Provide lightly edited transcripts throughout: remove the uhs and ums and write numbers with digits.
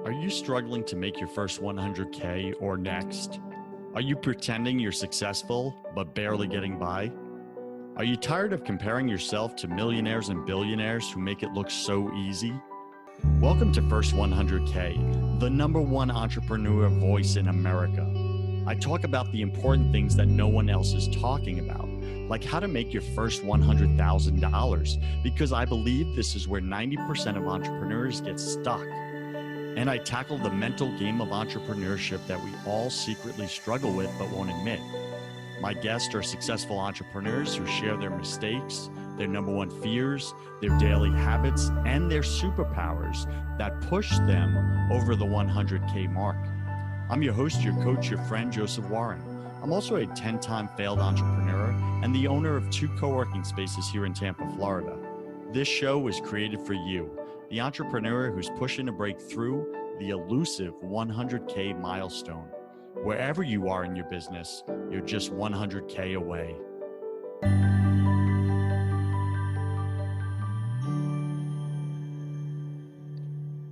Are you struggling to make your first 100K or next? Are you pretending you're successful but barely getting by? Are you tired of comparing yourself to millionaires and billionaires who make it look so easy? Welcome to First 100K, the #1 entrepreneur voice in America. I talk about the important things that no one else is talking about, like how to make your first $100,000, because I believe this is where 90% of entrepreneurs get stuck. And I tackle the mental game of entrepreneurship that we all secretly struggle with but won't admit. My guests are successful entrepreneurs who share their mistakes, their #1 fears, their daily habits, and their superpowers that push them over the 100K mark. I'm your host, your coach, your friend, Joseph Warren. I'm also a 10-time failed entrepreneur and the owner of 2 co-working spaces here in Tampa, Florida. This show was created for you, the entrepreneur who's pushing to break through the elusive 100K milestone. Wherever you are in your business, you're just 100K away.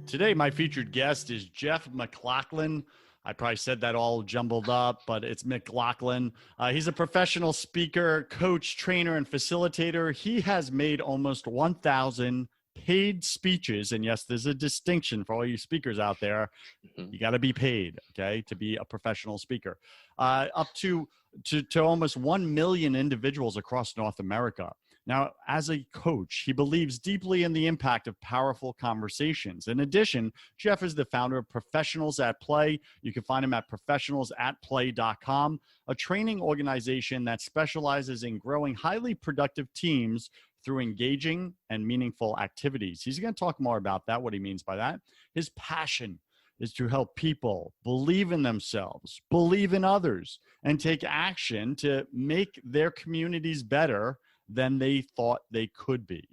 Today, my featured guest is Geoff McLachlan. I probably said that all jumbled up, but it's McLachlan. He's a professional speaker, coach, trainer, and facilitator. He has made almost 1,000 paid speeches. And yes, there's a distinction for all you speakers out there. You got to be paid, okay, to be a professional speaker. Up to almost 1 million individuals across North America. Now, as a coach, he believes deeply in the impact of powerful conversations. In addition, Geoff is the founder of Professionals at Play. You can find him at professionalsatplay.com, a training organization that specializes in growing highly productive teams through engaging and meaningful activities. He's going to talk more about that, what he means by that. His passion is to help people believe in themselves, believe in others, and take action to make their communities better than they thought they could be.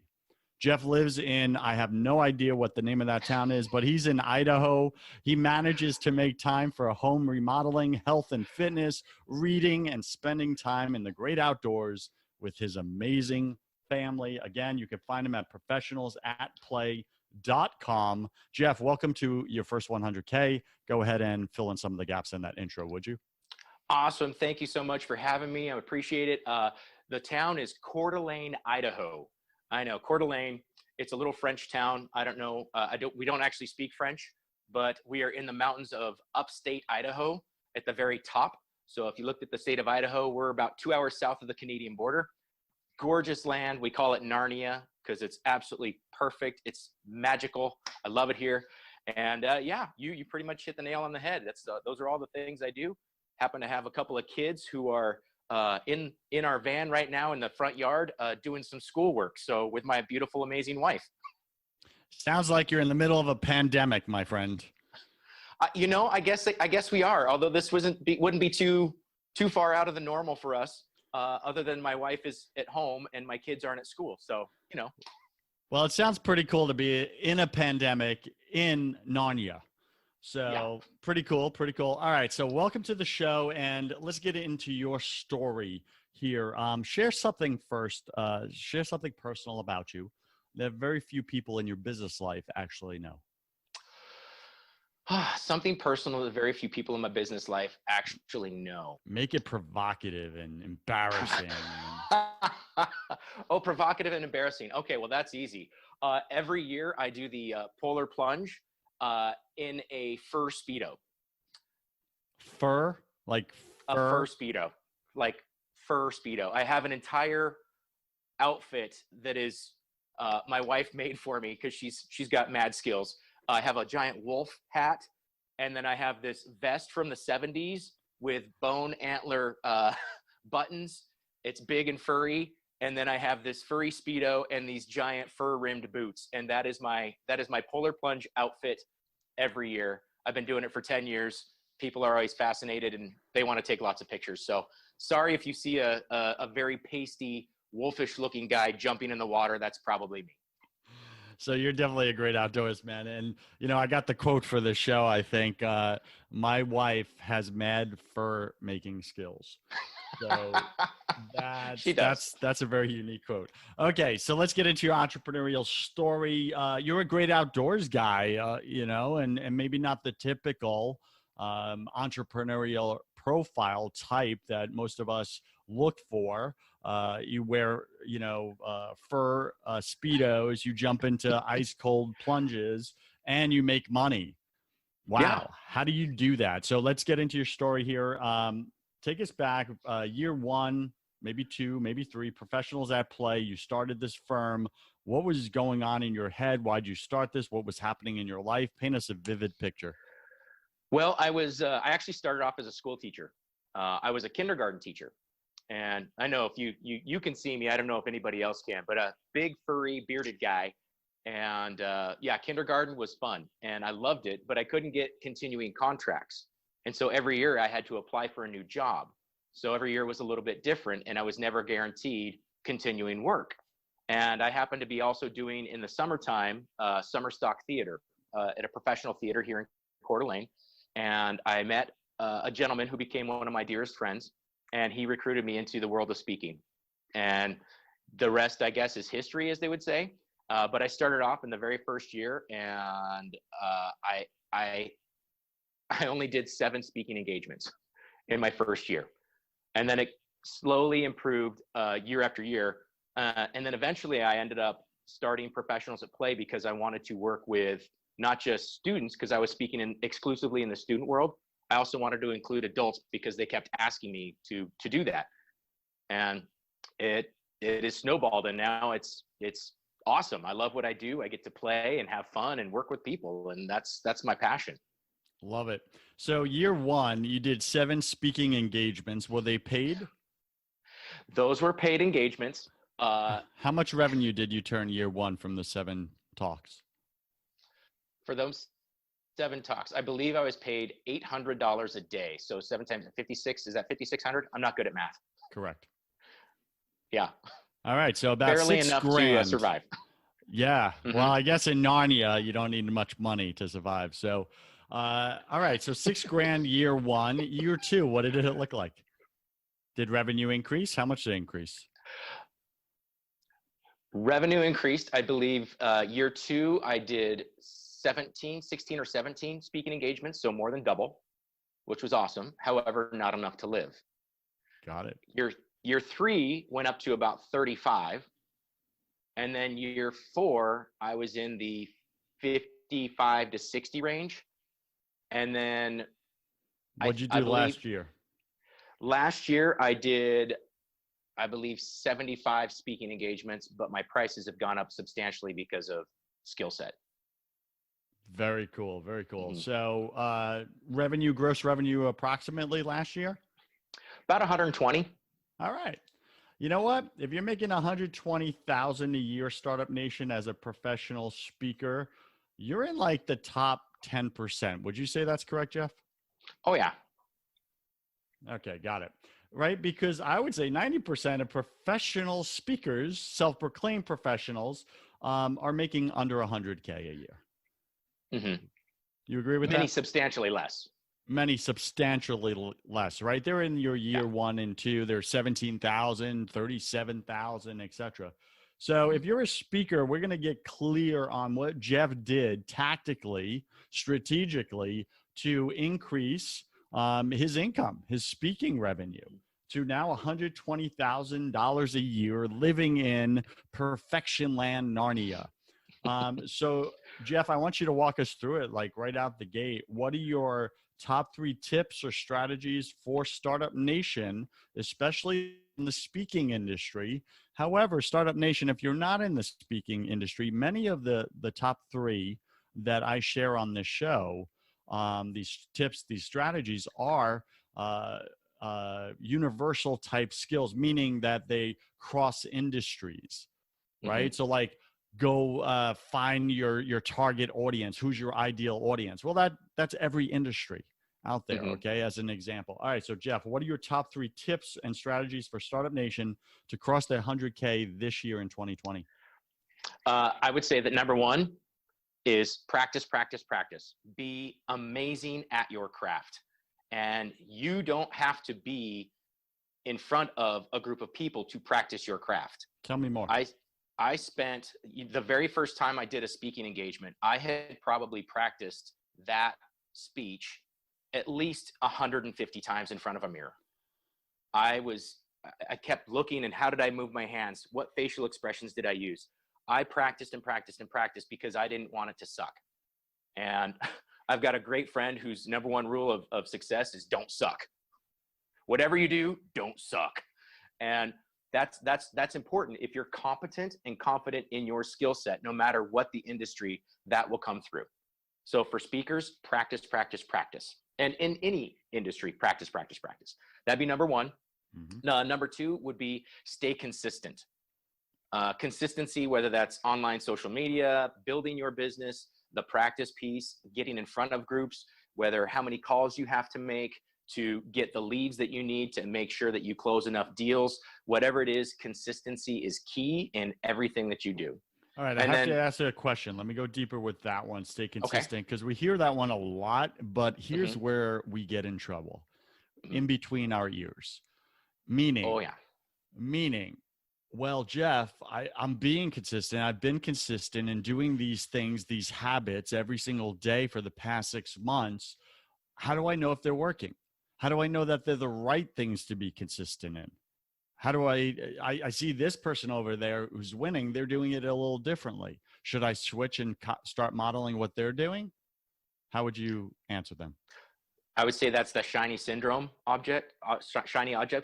Geoff lives in, I have no idea what the name of that town is, but he's in Idaho. He manages to make time for home remodeling, health and fitness, reading, and spending time in the great outdoors with his amazing family. Again, you can find him at professionalsatplay.com. Geoff, welcome to your first 100K. Go ahead and fill in some of the gaps in that intro, would you? Awesome. Thank you so much for having me. I appreciate it. The town is Coeur d'Alene, Idaho. I know, Coeur d'Alene. It's a little French town. I don't know. We don't actually speak French, but we are in the mountains of upstate Idaho at the very top. So if you looked at the state of Idaho, we're about 2 hours south of the Canadian border. Gorgeous land. We call it Narnia because it's absolutely perfect. It's magical. I love it here. And yeah, you pretty much hit the nail on the head. Those are all the things I do. Happen to have a couple of kids who are in our van right now in the front yard doing some schoolwork. So with my beautiful, amazing wife. Sounds like you're in the middle of a pandemic, my friend. You know, I guess we are. Although this wouldn't be too far out of the normal for us. Other than my wife is at home and my kids aren't at school. So, you know. Well, it sounds pretty cool to be in a pandemic in Narnia. So yeah. Pretty cool. All right. So welcome to the show and let's get into your story here. Share something first. Share something personal about you that very few people in your business life actually know. Something personal that very few people in my business life actually know. Make it provocative and embarrassing. Oh, provocative and embarrassing. Okay, well, that's easy. Every year I do the polar plunge in a fur Speedo. Fur? Like fur? A fur Speedo. Like fur Speedo. I have an entire outfit that is my wife made for me because she's got mad skills. I have a giant wolf hat, and then I have this vest from the 70s with bone antler buttons. It's big and furry, and then I have this furry Speedo and these giant fur-rimmed boots, and that is my polar plunge outfit every year. I've been doing it for 10 years. People are always fascinated, and they want to take lots of pictures. So sorry if you see a very pasty, wolfish-looking guy jumping in the water. That's probably me. So you're definitely a great outdoors man. And, you know, I got the quote for this show. I think my wife has mad fur making skills. So She does. that's a very unique quote. Okay, so let's get into your entrepreneurial story. You're a great outdoors guy, and maybe not the typical entrepreneurial profile type that most of us look for. You wear, fur speedos, you jump into ice cold plunges, and you make money. Yeah. Wow. How do you do that? So let's get into your story here. Take us back, year one, maybe two, maybe three, professionals at play. You started this firm. What was going on in your head? Why'd you start this? What was happening in your life? Paint us a vivid picture. Well, I actually started off as a school teacher. I was a kindergarten teacher. And I know if you can see me, I don't know if anybody else can, but a big furry bearded guy. And yeah, kindergarten was fun and I loved it, but I couldn't get continuing contracts. And so every year I had to apply for a new job. So every year was a little bit different and I was never guaranteed continuing work. And I happened to be also doing in the summertime, summer stock theater at a professional theater here in Coeur d'Alene. And I met a gentleman who became one of my dearest friends, and he recruited me into the world of speaking. And the rest, I guess, is history, as they would say. But I started off in the very first year, and I only did 7 speaking engagements in my first year, and then it slowly improved year after year, and then eventually I ended up starting Professionals at Play because I wanted to work with not just students, because I was speaking exclusively in the student world. I also wanted to include adults because they kept asking me to do that, and it is snowballed, and now it's awesome. I love what I do. I get to play and have fun and work with people, and that's my passion. Love it. So year one, you did 7 speaking engagements. Were they paid? Those were paid engagements. How much revenue did you turn year one from the 7 talks? For those 7 talks, I believe I was paid $800 a day. So 7 times 56, is that 5,600? I'm not good at math. Correct. Yeah. All right. So about barely $6 enough grand to survive. Yeah. Mm-hmm. Well, I guess in Narnia, you don't need much money to survive. So, all right. So $6 grand year one, year two, what did it look like? Did revenue increase? How much did it increase? Revenue increased. I believe year 2, I did 16 or 17 speaking engagements. So more than double, which was awesome. However, not enough to live. Got it. Year 3 went up to about 35. And then year 4, I was in the 55 to 60 range. And then what'd you do last year? Last year, I did, I believe, 75 speaking engagements, but my prices have gone up substantially because of skill set. Very cool. Very cool. Mm-hmm. So gross revenue approximately last year? About 120. All right. You know what? If you're making $120,000 a year, Startup Nation, as a professional speaker, you're in like the top 10%. Would you say that's correct, Geoff? Oh, yeah. Okay, got it. Right? Because I would say 90% of professional speakers, self-proclaimed professionals, are making under $100K a year. Mm-hmm. You agree with that? Many substantially less. Many substantially less, right? They're in your year 1 and 2. They're 17,000, 37,000, etc. So if you're a speaker, we're going to get clear on what Geoff did tactically, strategically to increase his income, his speaking revenue to now $120,000 a year, living in perfection land, Narnia. So Geoff, I want you to walk us through it, like right out the gate. What are your top 3 tips or strategies for Startup Nation, especially in the speaking industry? However, Startup Nation, if you're not in the speaking industry, many of the top 3 that I share on this show, these tips, these strategies are universal type skills, meaning that they cross industries, right? Mm-hmm. So like, go find your target audience. Who's your ideal audience? Well, that's every industry out there. Mm-hmm. Okay. As an example. All right. So Geoff, what are your top 3 tips and strategies for Startup Nation to cross the 100K this year in 2020? I would say that number 1 is practice, practice, practice. Be amazing at your craft. And you don't have to be in front of a group of people to practice your craft. Tell me more. I spent the very first time I did a speaking engagement, I had probably practiced that speech at least 150 times in front of a mirror. I kept looking, and how did I move my hands? What facial expressions did I use? I practiced and practiced and practiced because I didn't want it to suck. And I've got a great friend whose number one rule of success is don't suck. Whatever you do, don't suck. And that's important. If you're competent and confident in your skill set, no matter what the industry, that will come through. So for speakers, practice, practice, practice. And in any industry, practice, practice, practice. That'd be number one. Number two would be stay consistent. Consistency, whether that's online social media, building your business, the practice piece, getting in front of groups, whether how many calls you have to make to get the leads that you need to make sure that you close enough deals, whatever it is, consistency is key in everything that you do. All right, I have to ask you a question. Let me go deeper with that one. Stay consistent, because we hear that one a lot, but here's where we get in trouble. In between our ears. Meaning, well, Geoff, I'm being consistent. I've been consistent in doing these things, these habits every single day for the past 6 months. How do I know if they're working? How do I know that they're the right things to be consistent in? How do I see this person over there who's winning, they're doing it a little differently. Should I switch and start modeling what they're doing? How would you answer them? I would say that's the shiny object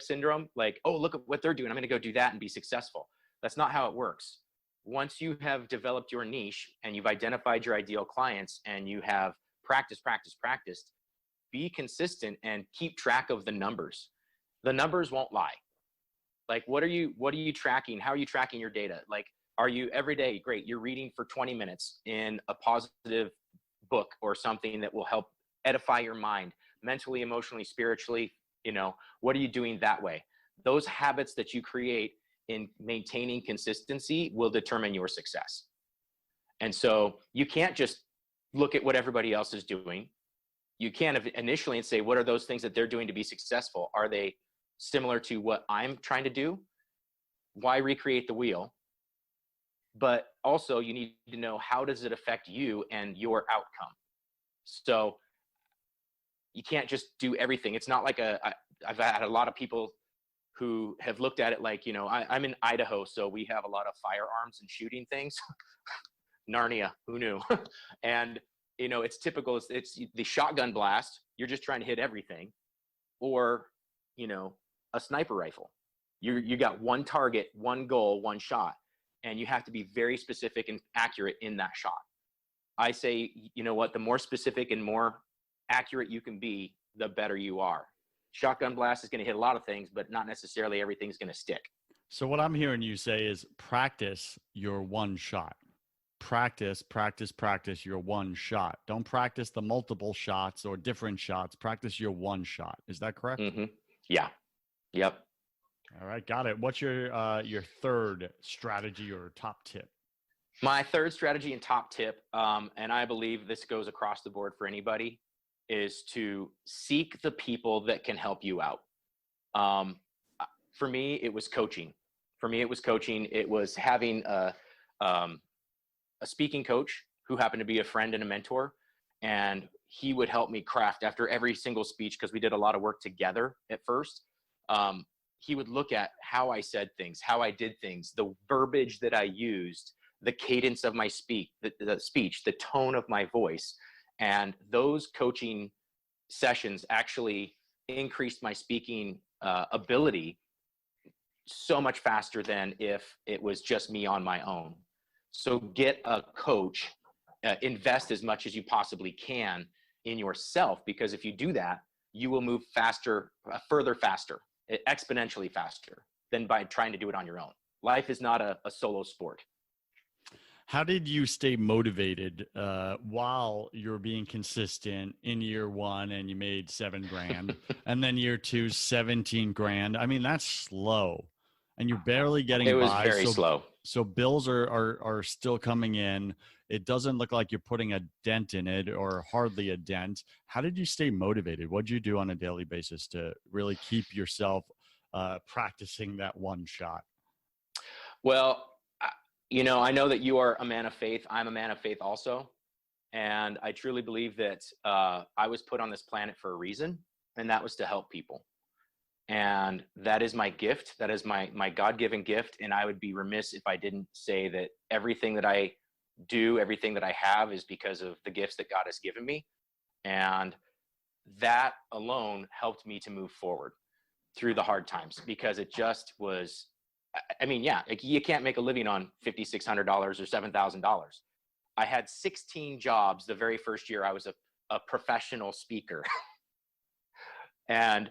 syndrome. Like, oh, look at what they're doing. I'm going to go do that and be successful. That's not how it works. Once you have developed your niche and you've identified your ideal clients and you have practiced, be consistent and keep track of the numbers. The numbers won't lie. Like, what are you tracking? How are you tracking your data? Like, are you every day? Great. You're reading for 20 minutes in a positive book or something that will help edify your mind mentally, emotionally, spiritually. What are you doing that way? Those habits that you create in maintaining consistency will determine your success. And so you can't just look at what everybody else is doing. You can initially and say, what are those things that they're doing to be successful? Are they similar to what I'm trying to do? Why recreate the wheel? But also you need to know, how does it affect you and your outcome? So you can't just do everything. It's not like I've had a lot of people who have looked at it like, I'm in Idaho, so we have a lot of firearms and shooting things. Narnia, who knew? And, it's typical. It's the shotgun blast. You're just trying to hit everything. Or, a sniper rifle. You got one target, one goal, one shot, and you have to be very specific and accurate in that shot. I say, the more specific and more accurate you can be, the better you are. Shotgun blast is going to hit a lot of things, but not necessarily everything's going to stick. So what I'm hearing you say is practice your one shot. Practice your one shot. Don't practice the multiple shots or different shots. Practice your one shot. Is that correct? Yeah. Yep. All right. Got it. What's your third strategy or top tip? My third strategy and top tip, and I believe this goes across the board for anybody, is to seek the people that can help you out. For me, it was coaching. It was having a speaking coach who happened to be a friend and a mentor, and he would help me craft after every single speech, because we did a lot of work together at first. He would look at how I said things, how I did things, the verbiage that I used, the cadence of my speech, the tone of my voice. And those coaching sessions actually increased my speaking ability so much faster than if it was just me on my own. So get a coach, invest as much as you possibly can in yourself, because if you do that, you will move faster, faster, exponentially faster than by trying to do it on your own. Life is not a solo sport. How did you stay motivated while you're being consistent in year one and you made $7,000 and then year two, 17 grand? I mean, that's slow and you're barely getting by. It was very slow. So bills are still coming in. It doesn't look like you're putting a dent in it, or hardly a dent. How did you stay motivated? What did you do on a daily basis to really keep yourself practicing that one shot? Well, I know that you are a man of faith. I'm a man of faith also. And I truly believe that I was put on this planet for a reason, and that was to help people. And that is my gift. That is my God-given gift. And I would be remiss if I didn't say that everything that I do, everything that I have is because of the gifts that God has given me. And that alone helped me to move forward through the hard times, because it just was, like, you can't make a living on $5,600 or $7,000. I had 16 jobs the very first year I was a professional speaker. And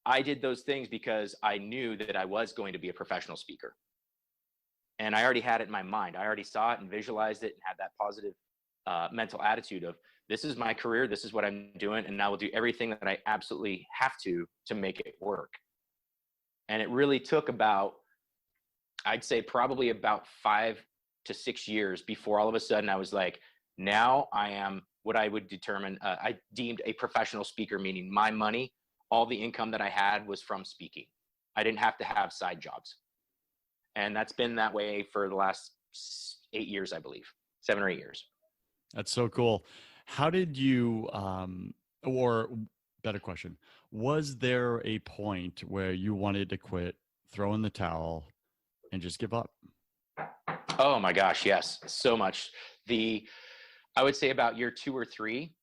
I did those things because I knew that I was going to be a professional speaker. And I already had it in my mind. I already saw it and visualized it and had that positive mental attitude of, this is my career, this is what I'm doing, and I will do everything that I absolutely have to make it work. And it really took about, I'd say probably about 5 to 6 years before all of a sudden I was like, now I am what I would determine, I deemed a professional speaker, meaning my money, all the income that I had was from speaking. I didn't have to have side jobs. And that's been that way for the last 8 years, I believe, 7 or 8 years. That's so cool. How did you, or better question, was there a point where you wanted to quit, throw in the towel, and just give up? Oh my gosh, yes, so much. I would say about year 2 or 3,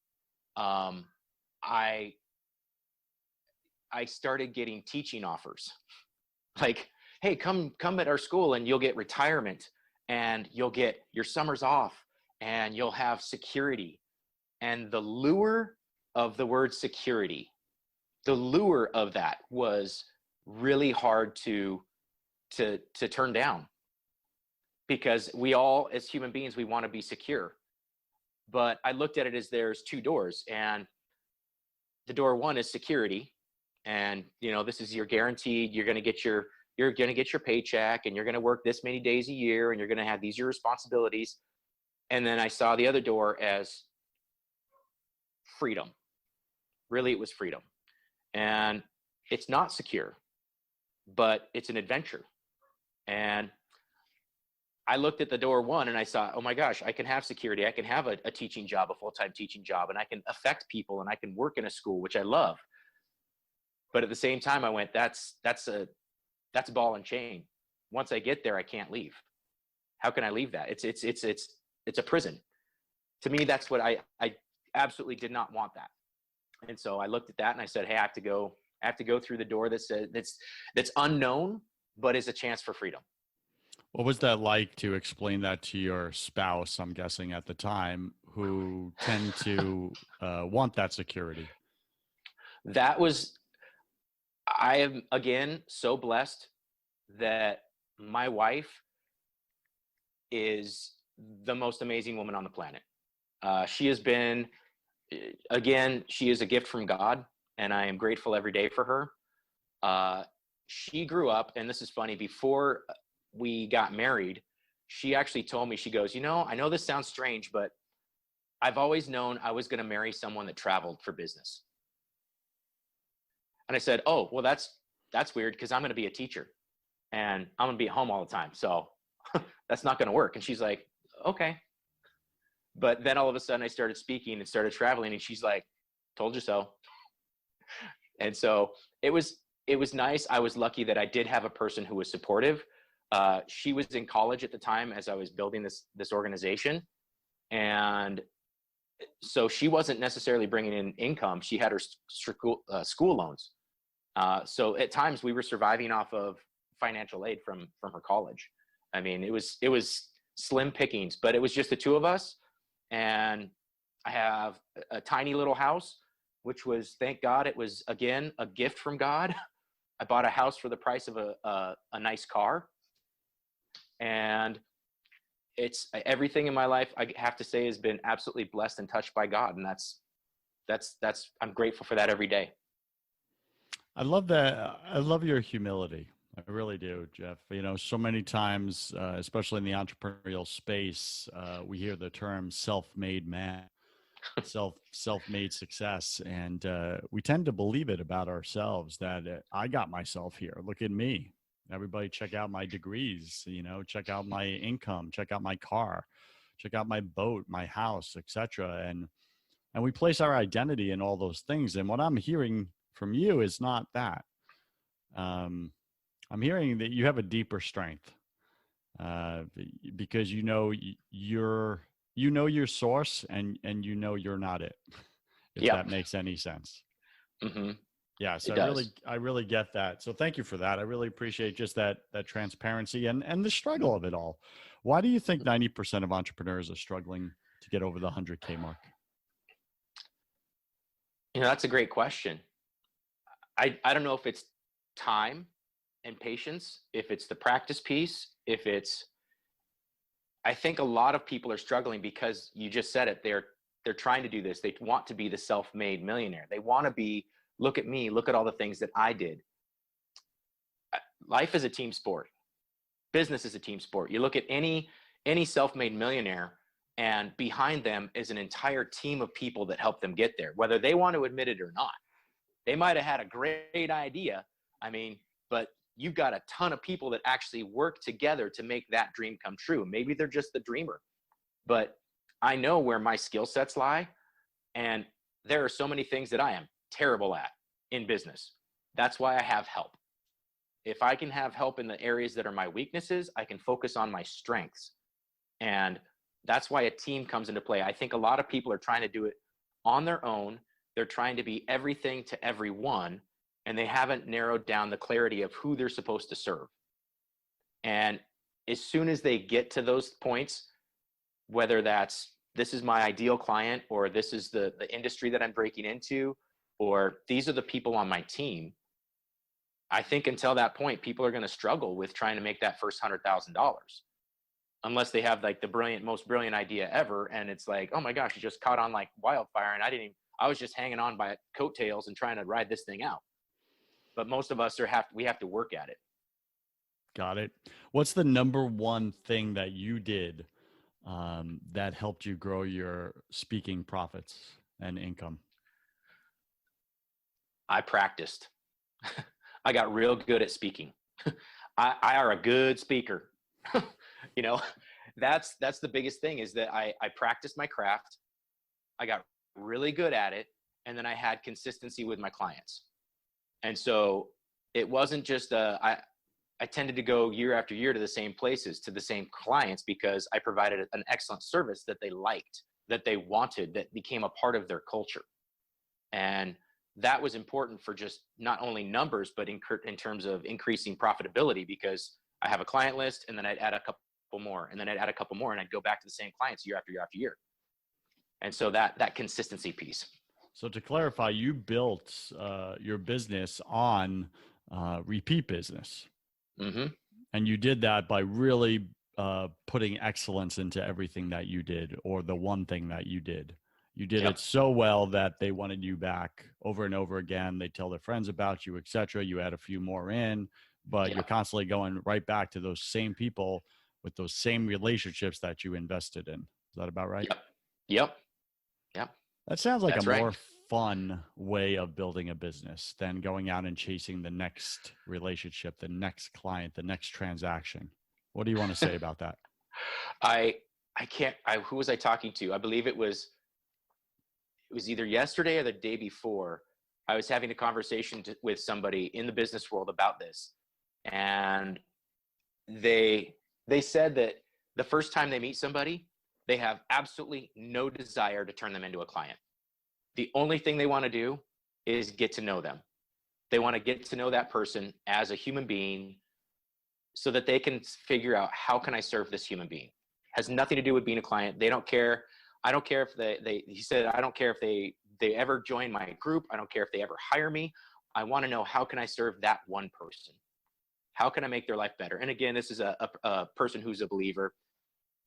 I started getting teaching offers. Like, hey, come at our school and you'll get retirement, and you'll get your summers off, and you'll have security. And the lure of the word security, the lure of that was really hard to turn down, because we all, as human beings, we want to be secure. But I looked at it as there's 2 doors, and the door 1 is security. And, this is your guaranteed, you're going to get your paycheck, and you're going to work this many days a year, and you're going to have these your responsibilities. And then I saw the other door as freedom. Really, it was freedom. And it's not secure, but it's an adventure. And I looked at the door 1 and I saw, oh my gosh, I can have security. I can have a teaching job, a full-time teaching job, and I can affect people, and I can work in a school, which I love. But at the same time, I went, that's a ball and chain. Once I get there, I can't leave. How can I leave that? It's a prison. To me, that's what I absolutely did not want that. And so I looked at that and I said, hey, I have to go through the door that's unknown, but is a chance for freedom. What was that like to explain that to your spouse, I'm guessing at the time, who tend to want that security? I am, again, so blessed that my wife is the most amazing woman on the planet. She has been, again, she is a gift from God, and I am grateful every day for her. She grew up, and this is funny, before we got married, she actually told me, she goes, I know this sounds strange, but I've always known I was going to marry someone that traveled for business. And I said, oh, well, that's weird, because I'm going to be a teacher and I'm going to be at home all the time. So that's not going to work. And she's like, okay. But then all of a sudden I started speaking and started traveling, and she's like, told you so. And so it was nice. I was lucky that I did have a person who was supportive. She was in college at the time as I was building this organization. And so she wasn't necessarily bringing in income. She had her school loans. So at times we were surviving off of financial aid from her college. I mean, it was slim pickings, but it was just the 2 of us. And I have a tiny little house, which was, thank God, it was, again, a gift from God. I bought a house for the price of a nice car. And it's everything in my life, I have to say, has been absolutely blessed and touched by God. And that's I'm grateful for that every day. I love that. I love your humility. I really do, Geoff. So many times, especially in the entrepreneurial space, we hear the term self-made man. self-made success, and we tend to believe it about ourselves that I got myself here. Look at me. Everybody, check out my degrees. Check out my income. Check out my car. Check out my boat, my house, etc. And we place our identity in all those things. And what I'm hearing from you is not that. I'm hearing that you have a deeper strength, because your source, and you're not it. If Yep. that makes any sense. Mm-hmm. Yeah. So It does. I really get that. So thank you for that. I really appreciate just that transparency and the struggle of it all. Why do you think 90% of entrepreneurs are struggling to get over the 100K mark? That's a great question. I don't know if it's time and patience, if it's the practice piece, I think a lot of people are struggling because you just said it. They're trying to do this. They want to be the self-made millionaire. They want to be, look at me, look at all the things that I did. Life is a team sport. Business is a team sport. You look at any self-made millionaire, and behind them is an entire team of people that help them get there, whether they want to admit it or not. They might have had a great idea, but you've got a ton of people that actually work together to make that dream come true. Maybe they're just the dreamer, but I know where my skill sets lie, and there are so many things that I am terrible at in business. That's why I have help. If I can have help in the areas that are my weaknesses, I can focus on my strengths. And that's why a team comes into play. I think a lot of people are trying to do it on their own. They're trying to be everything to everyone, and they haven't narrowed down the clarity of who they're supposed to serve. And as soon as they get to those points, whether that's this is my ideal client, or this is the industry that I'm breaking into, or these are the people on my team, I think until that point, people are going to struggle with trying to make that first $100,000, unless they have like the most brilliant idea ever. And it's like, oh my gosh, you just caught on like wildfire. And I was just hanging on by coattails and trying to ride this thing out. But most of us we have to work at it. Got it. What's the number one thing that you did that helped you grow your speaking profits and income? I practiced. I got real good at speaking. I are a good speaker. That's the biggest thing, is that I practiced my craft. I got really good at it. And then I had consistency with my clients. And so it wasn't just I tended to go year after year to the same places, to the same clients, because I provided an excellent service that they liked, that they wanted, that became a part of their culture. And that was important for just not only numbers, but in terms of increasing profitability, because I have a client list, and then I'd add a couple more, and then I'd add a couple more, and I'd go back to the same clients year after year after year. And so that consistency piece. So to clarify, you built your business on repeat business. Mm-hmm. And you did that by really putting excellence into everything that you did, or the one thing that you did. You did it so well that they wanted you back over and over again. They tell their friends about you, etc. You add a few more in, but you're constantly going right back to those same people with those same relationships that you invested in. Is that about right? Yep. That sounds like more fun way of building a business than going out and chasing the next relationship, the next client, the next transaction. What do you want to say about that? Who was I talking to? I believe it was either yesterday or the day before. I was having a conversation with somebody in the business world about this. And they said that the first time they meet somebody, they have absolutely no desire to turn them into a client. The only thing they want to do is get to know them. They want to get to know that person as a human being, so that they can figure out, how can I serve this human being? Has nothing to do with being a client. They don't care. I don't care if he said, I don't care if they ever join my group. I don't care if they ever hire me. I want to know, how can I serve that one person? How can I make their life better? And again, this is a person who's a believer,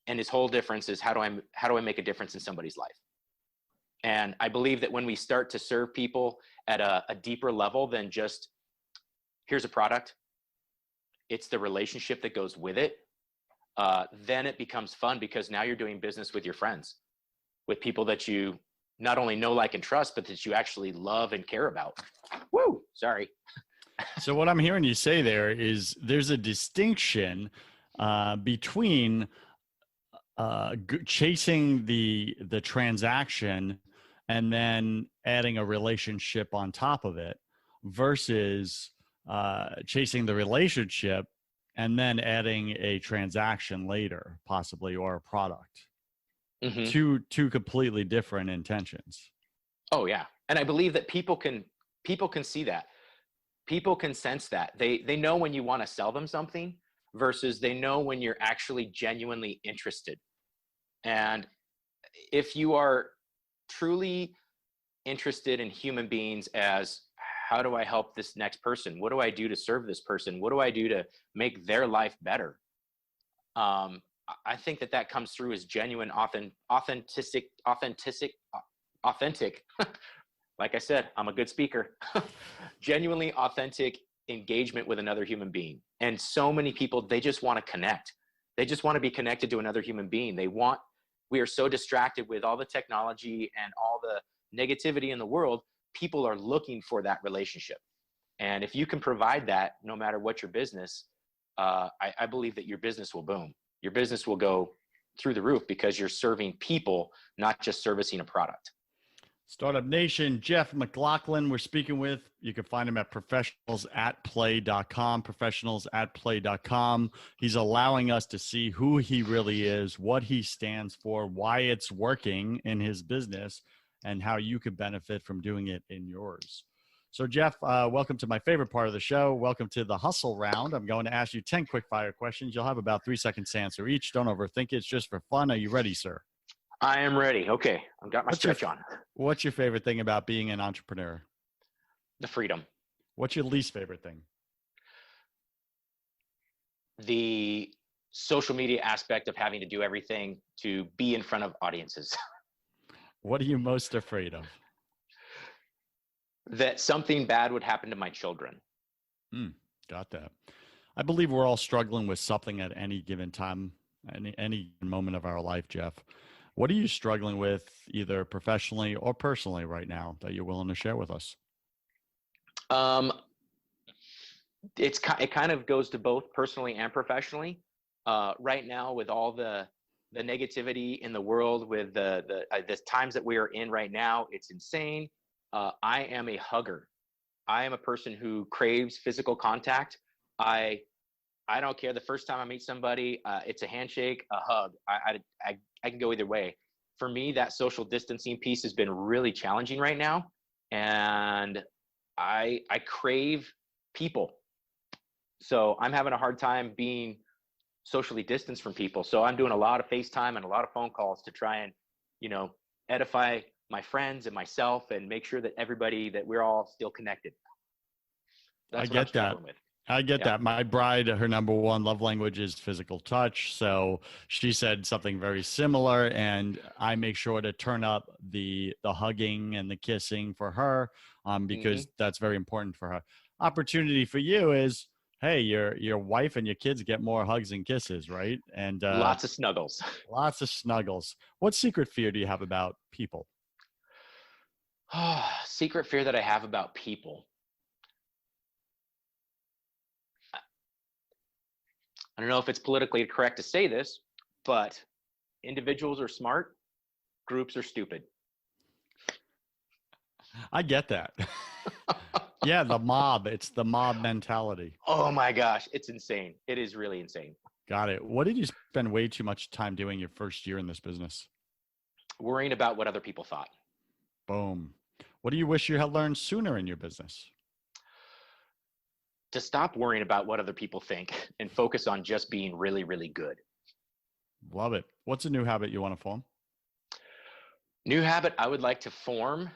and his whole difference is, how do I make a difference in somebody's life? And I believe that when we start to serve people at a deeper level than just, here's a product, it's the relationship that goes with it. Then it becomes fun, because now you're doing business with your friends, with people that you not only know, like, and trust, but that you actually love and care about. Woo, sorry. So what I'm hearing you say there is there's a distinction between chasing the transaction and then adding a relationship on top of it versus chasing the relationship and then adding a transaction later, possibly, or a product. Mm-hmm. Two completely different intentions. Oh yeah, and I believe that people can see that. People can sense that. They know when you want to sell them something versus they know when you're actually genuinely interested. And if you are truly interested in human beings as, how do I help this next person? What do I do to serve this person? What do I do to make their life better? I think that comes through as genuine, authentic. Like I said, I'm a good speaker. Genuinely authentic engagement with another human being. And so many people, they just want to connect. They just want to be connected to another human being. We are so distracted with all the technology and all the negativity in the world. People are looking for that relationship. And if you can provide that, no matter what your business, I believe that your business will boom. Your business will go through the roof because you're serving people, not just servicing a product. Startup Nation, Geoff McLachlan, we're speaking with. You can find him at professionalsatplay.com, professionalsatplay.com. He's allowing us to see who he really is, what he stands for, why it's working in his business, and how you could benefit from doing it in yours. So, Geoff, welcome to my favorite part of the show. Welcome to the hustle round. I'm going to ask you 10 quick fire questions. You'll have about 3 seconds to answer each. Don't overthink it. It's just for fun. Are you ready, sir? I am ready. Okay. I've got my stretch on. What's your favorite thing about being an entrepreneur? The freedom. What's your least favorite thing? The social media aspect of having to do everything to be in front of audiences. What are you most afraid of? That something bad would happen to my children. Got that. I believe we're all struggling with something at any given time, any moment of our life, Geoff. What are you struggling with either professionally or personally right now that you're willing to share with us? It kind of goes to both personally and professionally. Right now, with all the negativity in the world, with the times that we are in right now, it's insane. I am a hugger. I am a person who craves physical contact. I don't care. The first time I meet somebody, it's a handshake, a hug. I can go either way. For me, that social distancing piece has been really challenging right now. And I crave people. So I'm having a hard time being socially distanced from people. So I'm doing a lot of FaceTime and a lot of phone calls to try and, edify my friends and myself and make sure that that we're all still connected. That's what I'm struggling with. I get that. My bride, her number one love language is physical touch. So she said something very similar, and I make sure to turn up the hugging and the kissing for her because that's very important for her. Opportunity for you is, hey, your wife and your kids get more hugs and kisses, right? And lots of snuggles. Lots of snuggles. What secret fear do you have about people? Secret fear that I have about people. I don't know if it's politically correct to say this, but individuals are smart, groups are stupid. I get that. Yeah, the mob. It's the mob mentality. Oh my gosh, it's insane. It is really insane. Got it. What did you spend way too much time doing your first year in this business? Worrying about what other people thought. Boom. What do you wish you had learned sooner in your business? To stop worrying about what other people think and focus on just being really, really good. Love it. What's a new habit you want to form? New habit I would like to form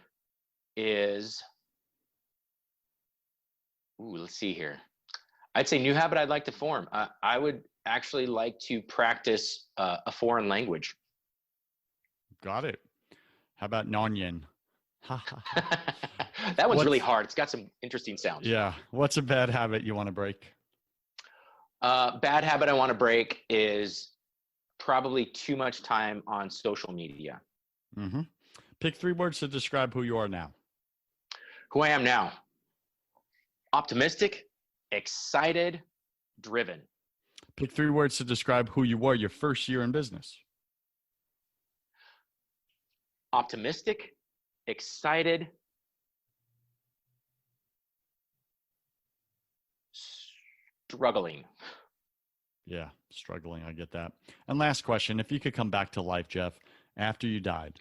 is, let's see here. I'd say new habit I'd like to form. I would actually like to practice a foreign language. Got it. How about Nonyen? That one's really hard. It's got some interesting sounds. Yeah. What's a bad habit you want to break? Bad habit I want to break is probably too much time on social media. Pick 3 words to describe who you are now. Who I am now: optimistic, excited, driven. Pick 3 words to describe who you were your first year in business. Optimistic, excited, struggling. Yeah, struggling. I get that. And last question, if you could come back to life, Geoff, after you died,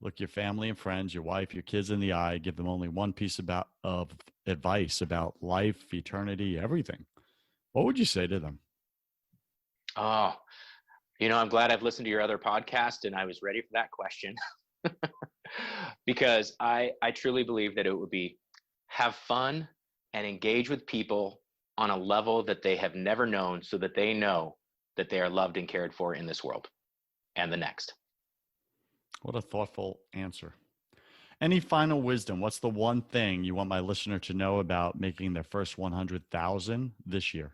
look your family and friends, your wife, your kids in the eye, give them only one piece of advice about life, eternity, everything. What would you say to them? Oh, I'm glad I've listened to your other podcast and I was ready for that question. Because I truly believe that it would be have fun and engage with people on a level that they have never known, so that they know that they are loved and cared for in this world and the next. What a thoughtful answer. Any final wisdom? What's the one thing you want my listener to know about making their first 100,000 this year?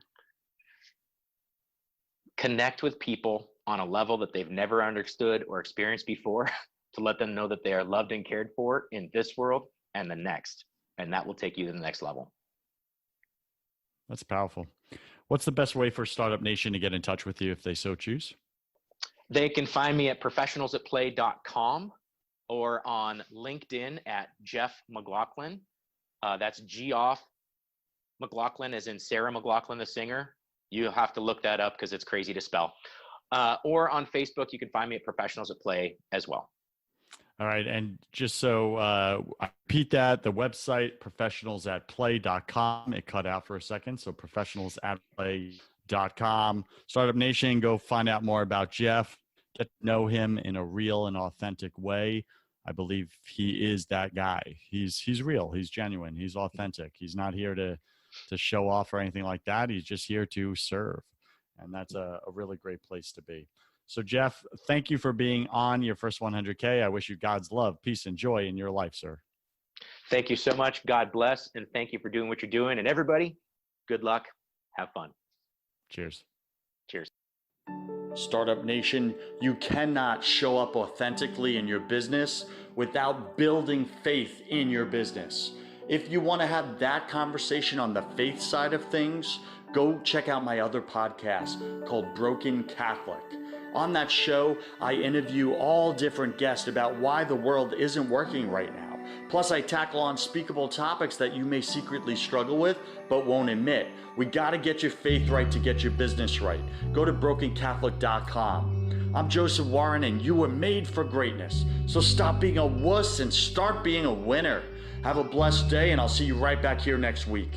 Connect with people on a level that they've never understood or experienced before to let them know that they are loved and cared for in this world and the next. And that will take you to the next level. That's powerful. What's the best way for Startup Nation to get in touch with you if they so choose? They can find me at professionalsatplay.com or on LinkedIn at Geoff McLachlan. That's Geoff McLachlan, as in Sarah McLachlan, the singer. You'll have to look that up because it's crazy to spell. Or on Facebook, you can find me at Professionals at Play as well. All right. And just so I repeat that, the website, professionalsatplay.com. It cut out for a second. So professionalsatplay.com. Startup Nation, go find out more about Geoff. Get to know him in a real and authentic way. I believe he is that guy. He's real. He's genuine. He's authentic. He's not here to show off or anything like that. He's just here to serve. And that's a really great place to be. So Geoff, thank you for being on your first 100K. I wish you God's love, peace, and joy in your life, sir. Thank you so much. God bless. And thank you for doing what you're doing. And everybody, good luck. Have fun. Cheers. Cheers. Startup Nation, you cannot show up authentically in your business without building faith in your business. If you want to have that conversation on the faith side of things, go check out my other podcast called Broken Catholic. On that show, I interview all different guests about why the world isn't working right now. Plus, I tackle unspeakable topics that you may secretly struggle with, but won't admit. We got to get your faith right to get your business right. Go to brokencatholic.com. I'm Joseph Warren, and you were made for greatness. So stop being a wuss and start being a winner. Have a blessed day, and I'll see you right back here next week.